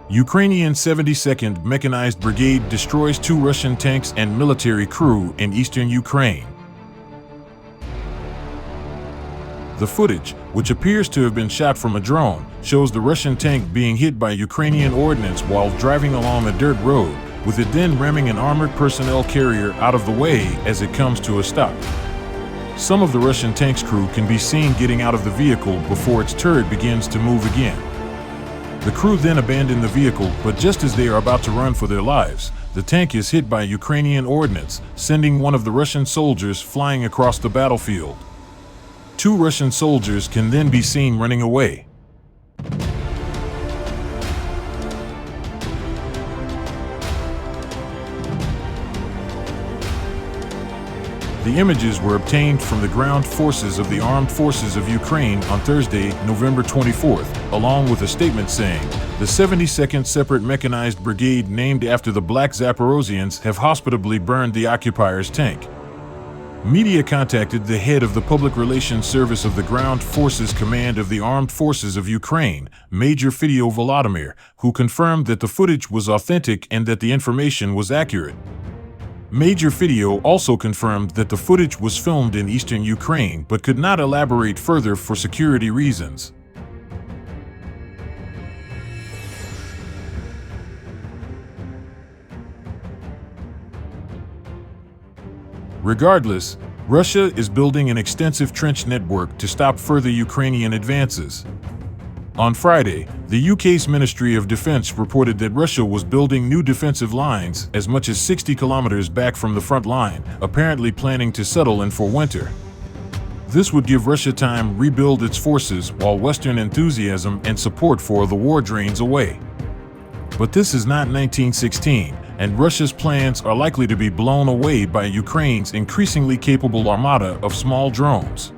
Ukrainian 72nd Mechanized Brigade destroys 2 Russian tanks and military crew in eastern Ukraine. The footage, which appears to have been shot from a drone, shows the Russian tank being hit by Ukrainian ordnance while driving along a dirt road, with it then ramming an armored personnel carrier out of the way as it comes to a stop. Some of the Russian tank's crew can be seen getting out of the vehicle before its turret begins to move again. The crew then abandon the vehicle, but just as they are about to run for their lives, the tank is hit by Ukrainian ordnance, sending one of the Russian soldiers flying across the battlefield. 2 Russian soldiers can then be seen running away. The images were obtained from the ground forces of the Armed Forces of Ukraine on Thursday, November 24th, along with a statement saying, "The 72nd Separate Mechanized Brigade, named after the Black Zaporozhians, have hospitably burned the occupier's tank." Media contacted the head of the Public Relations Service of the Ground Forces Command of the Armed Forces of Ukraine, Major Fedyo Volodymyr, who confirmed that the footage was authentic and that the information was accurate. Major Fedyo also confirmed that the footage was filmed in eastern Ukraine but could not elaborate further for security reasons. Regardless, Russia is building an extensive trench network to stop further Ukrainian advances. On Friday, the UK's Ministry of Defense reported that Russia was building new defensive lines as much as 60 kilometers back from the front line, apparently planning to settle in for winter. This would give Russia time to rebuild its forces while Western enthusiasm and support for the war drains away. But this is not 1916, and Russia's plans are likely to be blown away by Ukraine's increasingly capable armada of small drones.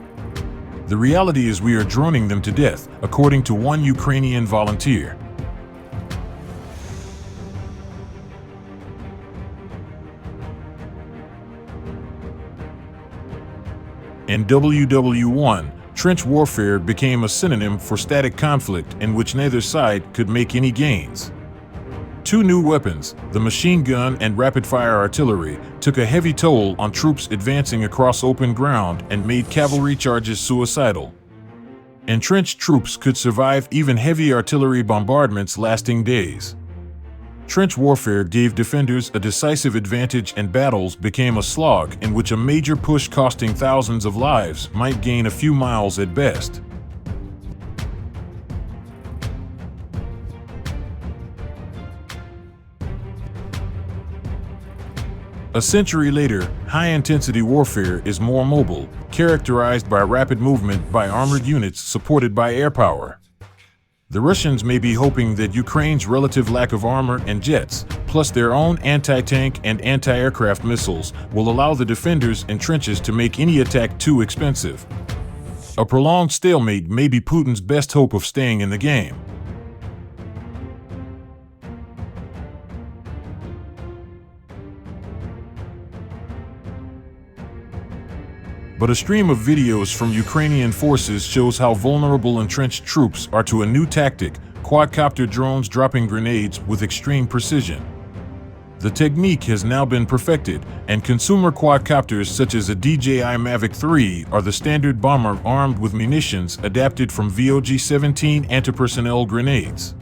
The reality is we are droning them to death, according to one Ukrainian volunteer. In WW1, trench warfare became a synonym for static conflict in which neither side could make any gains. 2 new weapons, the machine gun and rapid-fire artillery, took a heavy toll on troops advancing across open ground and made cavalry charges suicidal. Entrenched troops could survive even heavy artillery bombardments lasting days. Trench warfare gave defenders a decisive advantage and battles became a slog in which a major push costing thousands of lives might gain a few miles at best. A century later, high-intensity warfare is more mobile, characterized by rapid movement by armored units supported by air power. The Russians may be hoping that Ukraine's relative lack of armor and jets, plus their own anti-tank and anti-aircraft missiles, will allow the defenders in trenches to make any attack too expensive. A prolonged stalemate may be Putin's best hope of staying in the game. But a stream of videos from Ukrainian forces shows how vulnerable entrenched troops are to a new tactic, quadcopter drones dropping grenades with extreme precision. The technique has now been perfected, and consumer quadcopters such as a DJI Mavic 3 are the standard bomber armed with munitions adapted from VOG-17 anti-personnel grenades.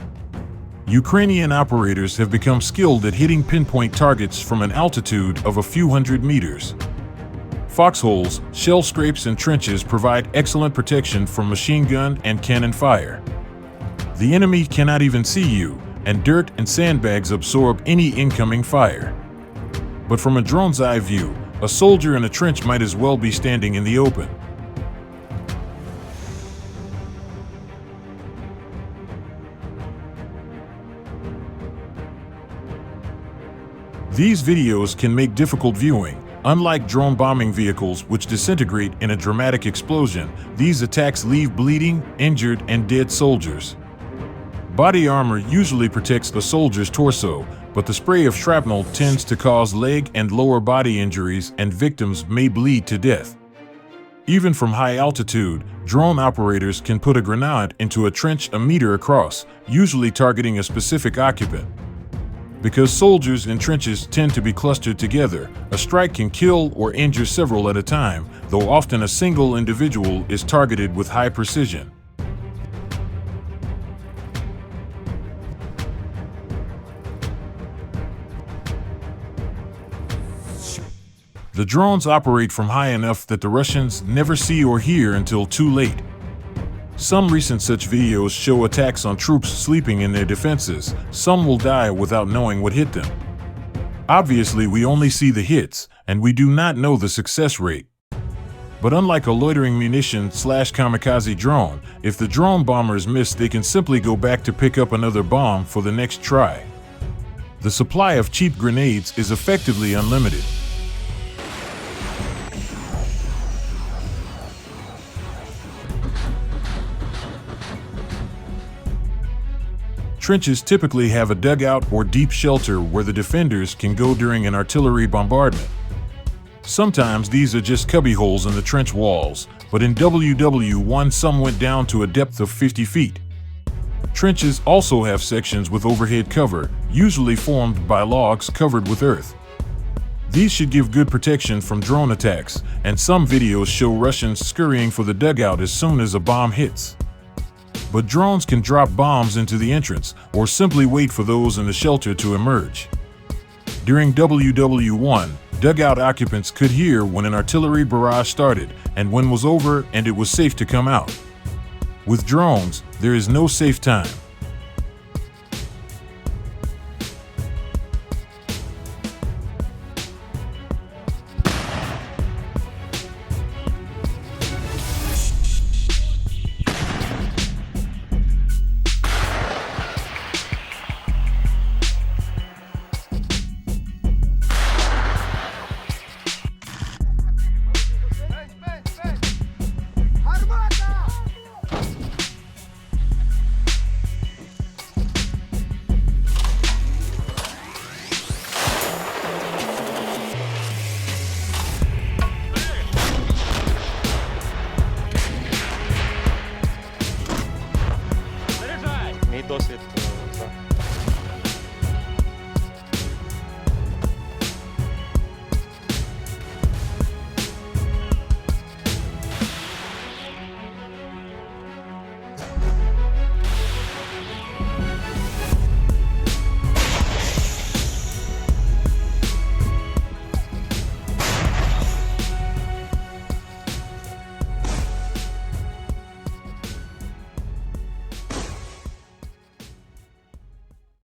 Ukrainian operators have become skilled at hitting pinpoint targets from an altitude of a few hundred meters. Foxholes, shell scrapes, and trenches provide excellent protection from machine gun and cannon fire. The enemy cannot even see you, and dirt and sandbags absorb any incoming fire. But from a drone's eye view, a soldier in a trench might as well be standing in the open. These videos can make difficult viewing. Unlike drone bombing vehicles which disintegrate in a dramatic explosion, these attacks leave bleeding, injured, and dead soldiers. Body armor usually protects the soldier's torso, but the spray of shrapnel tends to cause leg and lower body injuries, and victims may bleed to death. Even from high altitude, drone operators can put a grenade into a trench a meter across, usually targeting a specific occupant. Because soldiers in trenches tend to be clustered together, a strike can kill or injure several at a time, though often a single individual is targeted with high precision. The drones operate from high enough that the Russians never see or hear until too late. Some recent such videos show attacks on troops sleeping in their defenses. Some will die without knowing what hit them. Obviously, we only see the hits, and we do not know the success rate. But unlike a loitering munition/kamikaze drone, if the drone bombers miss, they can simply go back to pick up another bomb for the next try. The supply of cheap grenades is effectively unlimited. Trenches typically have a dugout or deep shelter where the defenders can go during an artillery bombardment. Sometimes these are just cubbyholes in the trench walls, but in WW1 some went down to a depth of 50 feet. Trenches also have sections with overhead cover, usually formed by logs covered with earth. These should give good protection from drone attacks, and some videos show Russians scurrying for the dugout as soon as a bomb hits. But drones can drop bombs into the entrance, or simply wait for those in the shelter to emerge. During WW1, dugout occupants could hear when an artillery barrage started and when was over and it was safe to come out. With drones, there is no safe time.